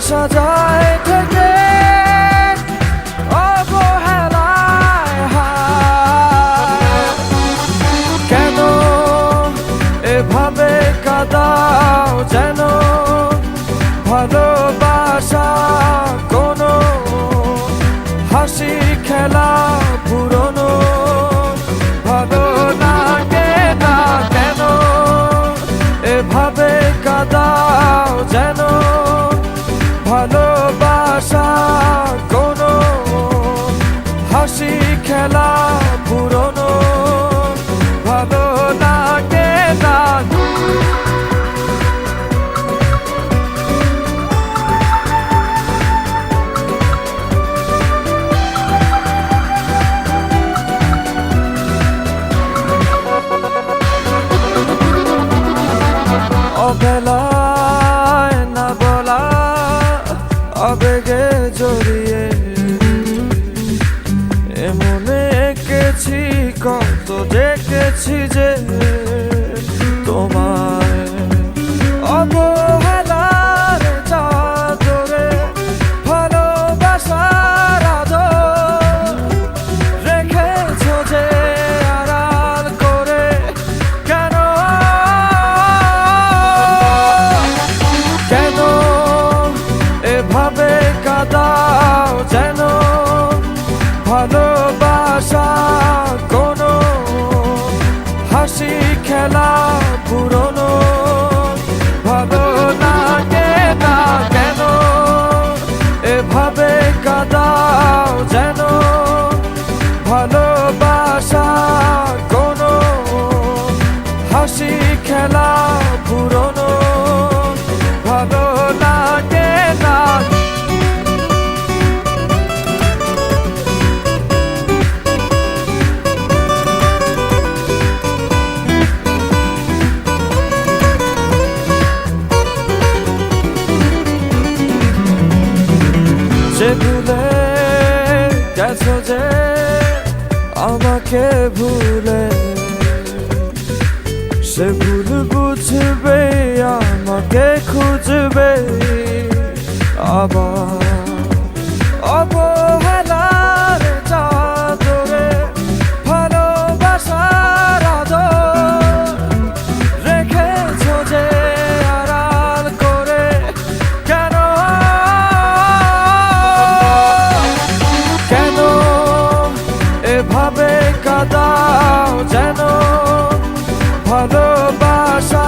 আসা যায় থেকে অবহেলায় হায়। কেন এভাবে কাঁদাও যেন ভালোবাসা কোনো হাসির খেলা পুরনো ভালো লাগে না। কেন এভাবে কাঁদাও যেন ভালোবাসা কোনো হাসি খেলা পুরনো ভালো লাগে না। অবেলায় না বলা আবেগে জড়িয়ে এমনে এঁকেছি কত দেখেছি যে তোমায় অবহেলার চাদরে ভালোবাসার আদর রেখেছো যে আড়াল করে। কেন কেন এভাবে কাঁদাও যেন ভালোবাসা কোনো হাসি খেলা পুরনো ভালো লাগে না। কেন এভাবে কাঁদাও যেন ভালোবাসা কোনো হাসি খেলা পুরনো ভালো লাগে না। যে ভুলে গেছো যে আমাকে ভুলে সে ভুল বুঝবে আমাকে খুঁজবে আবার অবহেলার চাদরে ভালোবাসার আদর রেখেছো যে আড়াল করে। কেন কেন এভাবে কাঁদাও যেন ভালোবাসা